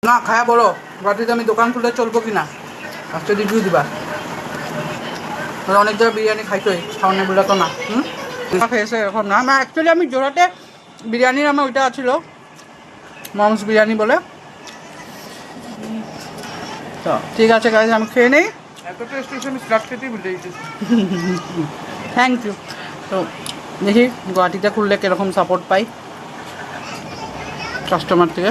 না খায়া বলো গুয়াহাটিতে আমি দোকান খুলে চলবো কি না আজকে রিভিউ দিবা। অনেক জায়গায় বিরিয়ানি খাইছোই, খাওয়ানো বলে তো না। খেয়েছে এরকম না, আমার অ্যাকচুয়ালি আমি জোড়াতে বিরিয়ানির আমার ওইটা ছিল মমস বিরিয়ানি বলে। তো ঠিক আছে গাইজ, আমি খেয়ে নেই। Thank you. তো দেখি গুয়াহাটিতে খুললে কীরকম সাপোর্ট পাই কাস্টমার থেকে।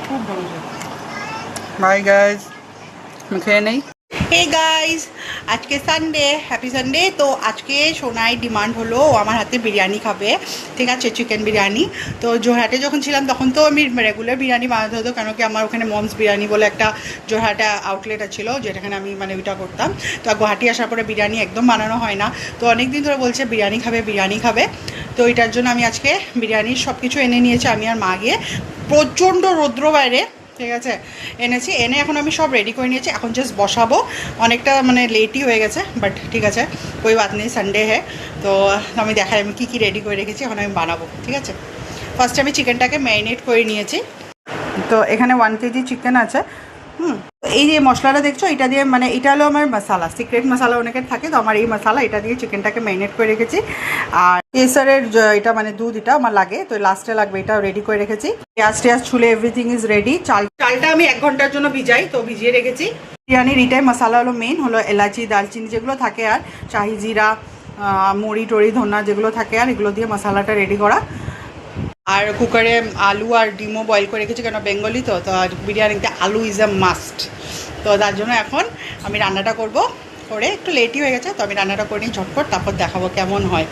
খুব ভালো। বাই গাইজ, আমি খেয়ে নেই। হে গাইজ, আজকে সানডে, হ্যাপি সানডে। তো আজকে সোনাই ডিমান্ড হলো ও আমার হাতে বিরিয়ানি খাবে, ঠিক আছে, চিকেন বিরিয়ানি। তো জোরহাটে যখন ছিলাম তখন তো আমি রেগুলার বিরিয়ানি বানাতে হতো, কেন কি আমার ওখানে মমস বিরিয়ানি বলে একটা জোরহাটে আউটলেট ছিল যেটাখানে আমি মানে ওইটা করতাম। তো গুয়াহাটি আসার পরে বিরিয়ানি একদম বানানো হয় না। তো অনেক দিন ধরে বলছে বিরিয়ানি খাবে বিরিয়ানি খাবে। তো এটার জন্য আমি আজকে বিরিয়ানির সব কিছু এনে নিয়েছি আমি আর মা গিয়ে। প্রচণ্ড রৌদ্র বাইরে, ঠিক আছে, এনেছি, এনে এখন আমি সব রেডি করে নিয়েছি, এখন জাস্ট বসাবো। অনেকটা মানে লেটই হয়ে গেছে, বাট ঠিক আছে, কোই বাত নেই, সানডে হ্যাঁ। তো আমি দেখাই আমি কী কী রেডি করে রেখেছি, এখন আমি বানাবো, ঠিক আছে। ফার্স্টে আমি চিকেনটাকে ম্যারিনেট করে নিয়েছি। তো এখানে 1 কেজি চিকেন আছে। এই যে মশলাটা দেখছো এটা দিয়ে, মানে এটা হলো আমার মশলা, সিক্রেট মশলা অনেকের থাকে, তো আমার এই মশলা এটা দিয়ে চিকেনটাকে ম্যারিনেট করে রেখেছি। আর কেসারের এটা মানে দুধ, এটা আমার লাগে, তো লাস্টে লাগবে, এটাও রেডি করে রেখেছি। পেঁয়াজ টেয়াজ ছুলে এভরিথিং ইজ রেডি। চালটা আমি 1 ঘন্টার জন্য ভিজাই, তো ভিজিয়ে রেখেছি। বিরিয়ানির এটাই মশলা হলো মেন, হলো এলাচি দালচিনি যেগুলো থাকে, আর শাহি জিরা, মুড়ি টড়ি ধনা যেগুলো থাকে, আর এগুলো দিয়ে মশলাটা রেডি করা। আর কুকারে আলু আর ডিমও বয়েল করে রেখেছি, কেন বেঙ্গলি তো তো বিরিয়ানিতে আলু ইজ এ মাস্ট। তো তার জন্য এখন আমি রান্নাটা করব, করে একটু লেটই হয়ে গেছে, তো আমি রান্নাটা করে নিই ঝটপট, তারপর দেখাবো কেমন হয়,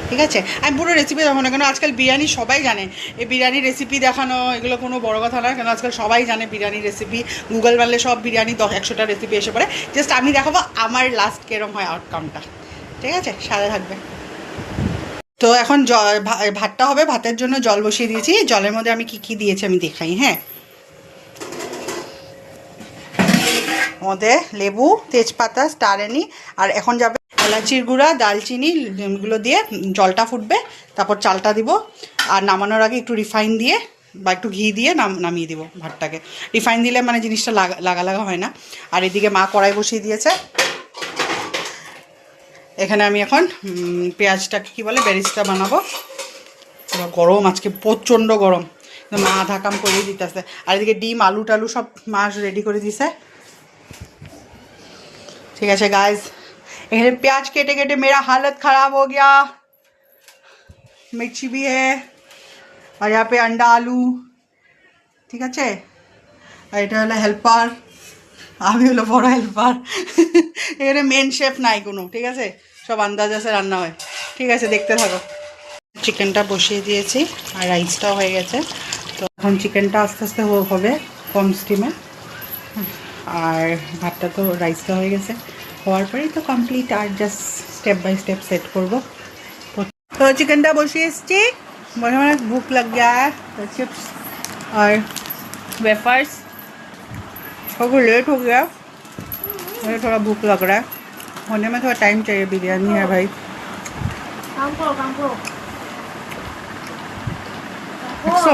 ঠিক আছে। আমি পুরো রেসিপি দেখাবো না, কেন আজকাল বিরিয়ানি সবাই জানে। এই বিরিয়ানির রেসিপি দেখানো এগুলো কোনো বড় কথা নয়, কেন আজকাল সবাই জানে বিরিয়ানির রেসিপি। গুগল মারলে সব বিরিয়ানি 100টা রেসিপি এসে পড়ে। জাস্ট আমি দেখাবো আমার লাস্ট কীরকম হয় আউটকামটা, ঠিক আছে, সাথে থাকবে। তো এখন ভাতটা হবে, ভাতের জন্য জল বসিয়ে দিয়েছি। জলের মধ্যে আমি কি দিয়েছি আমি দেখাই, হ্যাঁ। মধ্যে লেবু, তেজপাতা, স্টার এনি, আর এখন যাবে এলাচির গুঁড়া, দালচিনি, এগুলো দিয়ে জলটা ফুটবে, তারপর চালটা দিব। আর নামানোর আগে একটু রিফাইন দিয়ে বা একটু ঘি দিয়ে নামিয়ে দিব ভাতটাকে। রিফাইন দিলে মানে জিনিসটা লাগা লাগা হয় না। আর এদিকে মা কড়াই বসিয়ে দিয়েছে। এখানে আমি এখন পেঁয়াজটাকে কী বলে বেরিস্তা বানাবো। গরম আজকে প্রচণ্ড গরম, মা আধা কাম করেই দিতেছে। আর এদিকে ডিম আলু টালু সব মা রেডি করে দিছে, ঠিক আছে गाइस। এখানে प्याज केटे केटे मेरा हालत ख़राब हो गया। मिर्ची भी है और यहाँ पे अंडा आलू, ঠিক আছে। আর এটা হলো হেল্পার, আমি হলো বড় হেল্পার। এখানে মেন শেফ নাই কোনো, ঠিক আছে, সব আন্দাজে রান্না হয়, ঠিক আছে, দেখতে থাকো। চিকেনটা বসিয়ে দিয়েছি আর রাইসটাও হয়ে গেছে। তো এখন চিকেনটা আস্তে আস্তে হবে কম স্টিমে, আর ভাতটা তো রাইসটা হয়ে গেছে, হওয়ার পরেই তো কমপ্লিট। আর just step by step set করবো। তো চিকেনটা বসিয়ে এসছি, বলে মানে भूख लग गया है। तो चिप्स और वेफर्स थोड़ा लेट हो गया, मुझे थोड़ा भूख लग रहा है, होने में थोड़ा टाइम चाहिए, बिरयानी है भाई। काम करो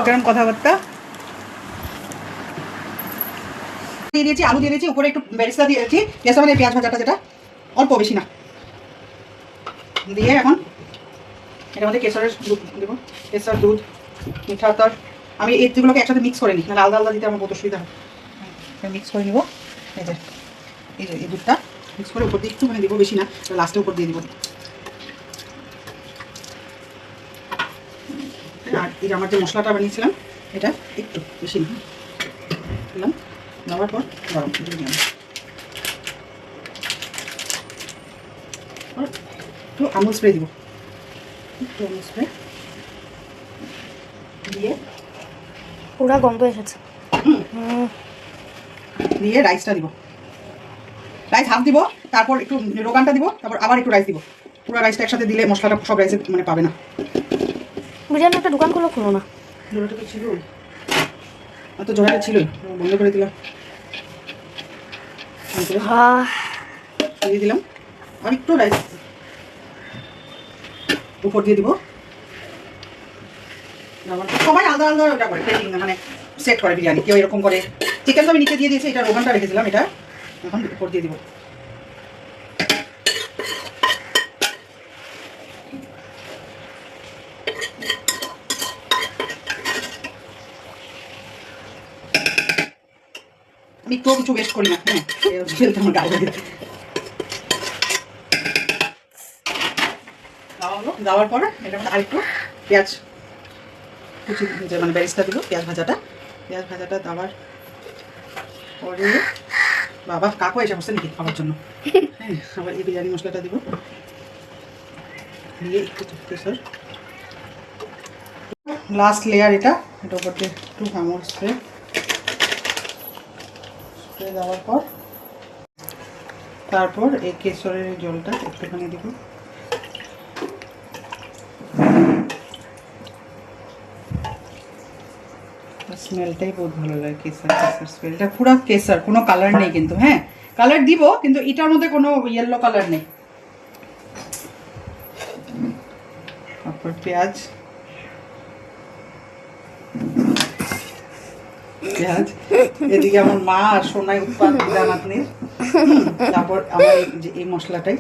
কেরম কথাবার্তা। দিয়ে দিয়েছি, আলু দিয়ে দিয়েছি, উপরে একটু বেরেস্তা দিয়ে দিয়েছি, পেঁয়াজ মানে পেঁয়াজ ভাজাটা, যেটা অল্প বেশি না দিয়ে এখন এটার মধ্যে কেশরের দুধ দেবো, কেশর দুধ মিঠা তর। আমি এই দুগুলোকে একসাথে মিক্স করে নিই, নাহলে আলাদা আলাদা দিতে আমার কত অসুবিধা হয়। মিক্স করে নিব, এই যে এই দুধটা মিক্স করে উপর দিয়ে একটু মানে দেবো, বেশি না, লাস্টে উপর দিয়ে দিব। আর এই যে আমার যে মশলাটা বানিয়েছিলাম এটা একটু বেশি না দিলাম, দেওয়ার পর গরম দিলাম, একটু আমুল স্প্রে দিব, একটু আমুল স্প্রে দিয়ে পুরা গন্ধ এসেছে। দিয়ে রাইসটা দিব, রাইস হাফ দিব, তারপর একটু রোগানটা দিব, তারপর আবার একটু রাইস দিব। পুরো রাইসটা একসাথে দিলে মশলাটা সব রাইসে মানে পাবে না। বিরিয়ানি একটা দোকান খুলো না, জোড়াটা তো ছিল, তো জোড়াটা ছিলই, বন্ধ করে দিলাম, দিয়ে দিলাম। আর একটু রাইস উপর দিয়ে দিব। সবাই আলাদা আলাদা ওটা করে, মানে সেট করে বিরিয়ানি, কেউ এরকম করে। চিকেন তো আমি নিচে দিয়ে দিয়েছি, এটা ওভেনটা রেখেছিলাম, এটা এখন উপর দিয়ে দিব। আমি একটু কিছু ওয়েস্ট করি না, হ্যাঁ ফেলতে আমার গায়ে লাগে। দেওয়ার পরে এটা আরেকটু পেঁয়াজ কুচি মানে বেরেস্তা দিব, পেঁয়াজ ভাজাটা দেওয়ার পরে বাবা কাকু এসে বসছে নাকি খাওয়ার জন্য। হ্যাঁ আবার এই বিরিয়ানি মশলাটা দিব, দিয়ে একটু কেশর, লাস্ট লেয়ার এটা উপর দিয়ে একটু আমুল স্প্রে দেওয়ার পর তারপর এই কেশরের জলটা একটুখানি দিব। স্মেলটাই বহুত ভালো লাগে, কেসার স্মেলটা, পুরো কেসার, কোনো কালার নেই কিন্তু। হ্যাঁ কালার দিব কিন্তু এটার মধ্যে কোনো ইয়েলো কালার নেই। তারপর পেঁয়াজ এদিকে আমার মা আর সোনাই উৎপাদ নাতনির। তারপর আমার এই মশলাটাই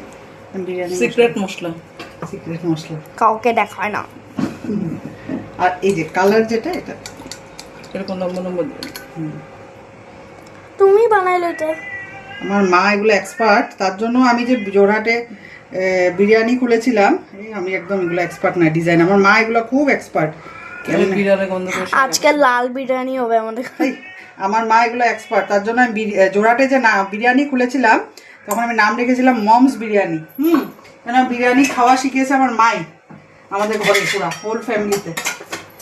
বিরিয়ানি সিক্রেট মশলা কাউকে দেখায় না। আর এই যে কালার যেটা, এটা এরকম নম্বর তুমি বানাইলো এটা? আমার মা এগুলো এক্সপার্ট, তার জন্য আমি যে জোড়হাটে বিরিয়ানি খুলেছিলাম, আমি একদম এগুলো এক্সপার্ট না, ডিজাইন আমার মা এগুলো খুব এক্সপার্ট। আজকে লাল বিরিয়ানি হবে আমাদের। আমার মা এগুলো এক্সপার্ট, তার জন্য আমি জোড়হাটে যে না বিরিয়ানি খুলেছিলাম তখন আমি নাম রেখেছিলাম মমস বিরিয়ানি। কেন বিরিয়ানি খাওয়া শিখিয়েছে আমার মাই, আমাদের ঘরে পুরা হোল ফ্যামিলিতে।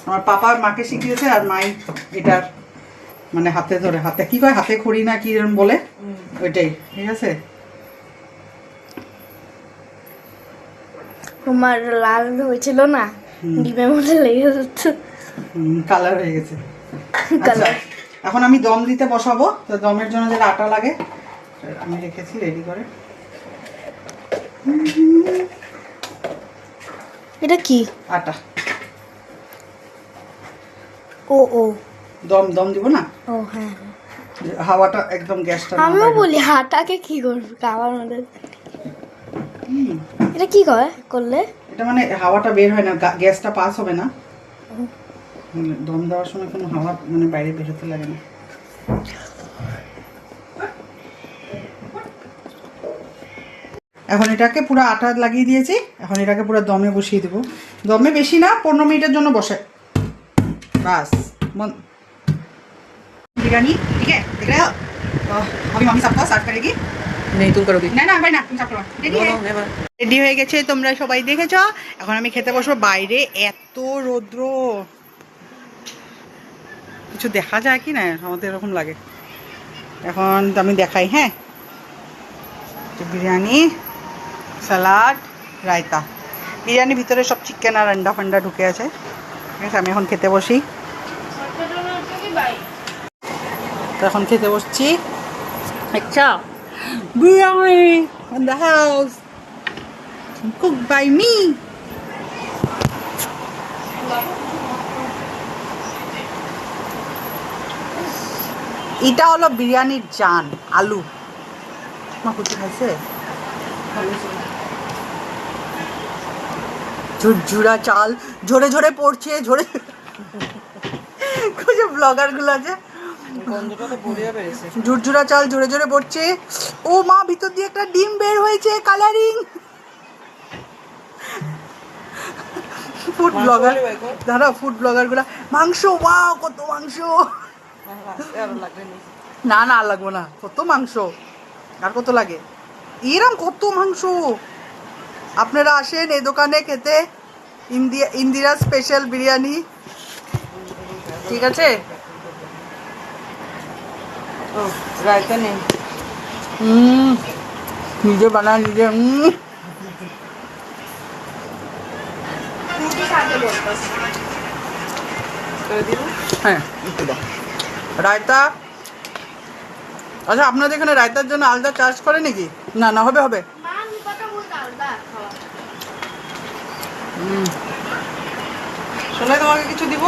আমার পাপা মাকে শিখিয়েছে আর মাই এটার মানে হাতে ধরে, হাতে কি কয়, হাতে খড়ি না কি এরকম বলে, ওইটাই। ঠিক আছে, তোমার লাল হয়েছিল না, ডিমের মধ্যে লেগে যাচ্ছে, কালার হয়ে গেছে। আচ্ছা এখন আমি দম দিতে বসাবো, তো দমের জন্য যেটা আটা লাগে আমি রেখেছি রেডি করে। এটা কি? আটা। ও দম দিব না? ও হ্যাঁ, হাওয়াটা একদম গ্যাসটা। আমিও বলি হাটাকে কি করবো খাওয়ার মধ্যে। এটা কি করলে? এটা মানে হাওয়াটা বের হয় না, গ্যাসটা পাস হবে না। দম দেওয়ার সময় কোনো হাওয়া মানে বাইরে বেরোতে লাগে না। এখন এটাকে পুরো আটা লাগিয়ে দিয়েছি, এখন এটাকে পুরো দমে বসিয়ে দেবো। দমে বেশি না, 15 মিনিটের জন্য বসে বাস। बिरयानी ठीक है, देख रहे हो? तो अभी मम्मी सबको सर्व करेगी। नहीं तुम करोगी? ना ना भाई ना, तुम सब करो। রেডি হয়ে গেছে, তোমরা সবাই দেখেছো। এখন আমি খেতে বসবো। বাইরে এত রৌদ্র, কিছু দেখা যায় কি না, আমাদের এরকম লাগে। এখন আমি দেখাই। হ্যাঁ বিরিয়ানি, স্যালাড, রায়তা। বিরিয়ানির ভিতরে সব চিকেন আর আন্ডা ফান্ডা ঢুকে আছে। ঠিক আছে, আমি এখন খেতে বসি। তো এখন খেতে বসছি। আচ্ছা, biryani in the house cooked by me. এটা হলো বিরিয়ানির জান, আলু। মা কুচি খাইছে, ঝুরঝুরা চাল ঝরে ঝরে পড়ছে, ঝরে ব্লগার গুলো আছে, ঝুরঝুরা চাল ঝরে ঝরে পড়ছে। ও মা, ভিতর দিয়ে একটা ডিম বের হয়েছে, কালারিং। ফুড ব্লগার, দাঁড়া, ফুড ব্লগার গুলা। মাংস, ওয়াও কত মাংস। না না আর লাগবো না, কত মাংস, আর কত লাগে, এরম কত মাংস। আপনারা আসেন এই দোকানে খেতে, ইন্দিরা স্পেশাল বিরিয়ানি। ঠিক আছে, রায়তা নেই, নিজে বানা নিজে। হ্যাঁ রায়তা। আচ্ছা আপনাদের এখানে রায়তার জন্য আলাদা চার্জ করে নাকি? না না, হবে হবে। শোনাই তোমাকে কিছু দিব?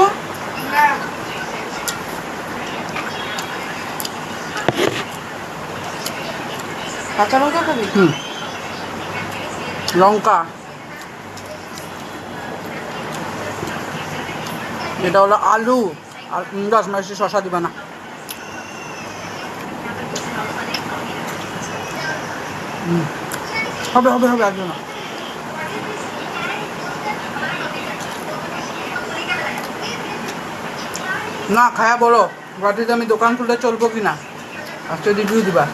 কাঁচা লঙ্কা খাবি? হুম, লঙ্কা। এটা হলো আলু আর রসমালাই, শশা দিবা না। হবে হবে হবে, আসবে না। না খায়া বলো গুয়াহাটিতে আমি দোকান খুলতে চলবো কি না, আজকে রিভিউ দিবা।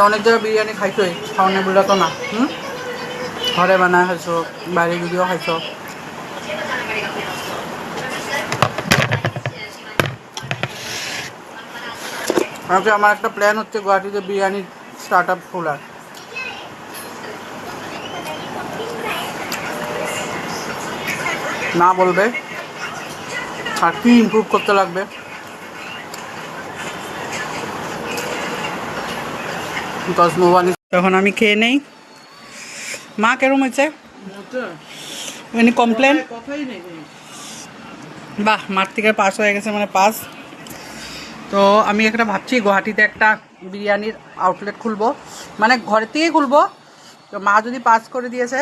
অনেক জায়গায় বিরিয়ানি খাইছোই, খাওয়ানো বললে তো না। ঘরে বানায় খাইছো, বাইরে গিয়েও খাইছো। আজকে আমার একটা প্ল্যান হচ্ছে গুয়াহাটিতে বিরিয়ানি স্টার্ট আপ খোলার। না বলবে আর কি ইমপ্রুভ করতে লাগবে। তখন আমি খেয়ে নেই। মা কেরম হয়েছে? Any complain? বাহ, মার থেকে পাস হয়ে গেছে, মানে পাস। তো আমি একটা ভাবছি গুয়াহাটিতে একটা বিরিয়ানির আউটলেট খুলবো, মানে ঘরের থেকেই খুলবো। তো মা যদি পাস করে দিয়েছে,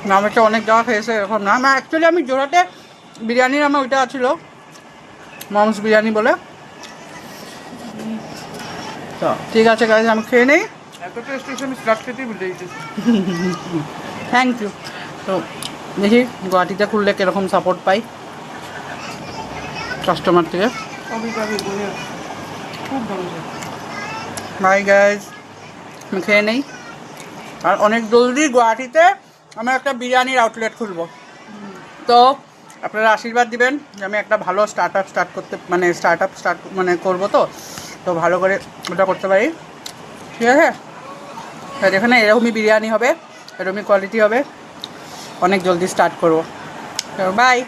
না আমি তো অনেক জায়গা খেয়েছে এরকম না। না অ্যাকচুয়ালি আমি জোড়াতে বিরিয়ানির আমার ওইটা ছিল মমস বিরিয়ানি বলে। তো ঠিক আছে গাইজ, আমি খেয়ে নেই। Thank you. তো দেখি গুয়াহাটিতে খুললে কীরকম সাপোর্ট পাই কাস্টমার থেকে। বাই গাইজ, আমি খেয়ে নেই। আর অনেক জলদি গুয়াহাটিতে আমি একটা বিরিয়ানির আউটলেট খুলবো। তো আপনারা আশীর্বাদ দিবেন যে আমি একটা ভালো স্টার্ট করবো। তো ভালো করে ওটা করতে পারি, ঠিক আছে? যেখানে এরকমই বিরিয়ানি হবে, এরকমই কোয়ালিটি হবে, অনেক জলদি স্টার্ট করবো। বাই।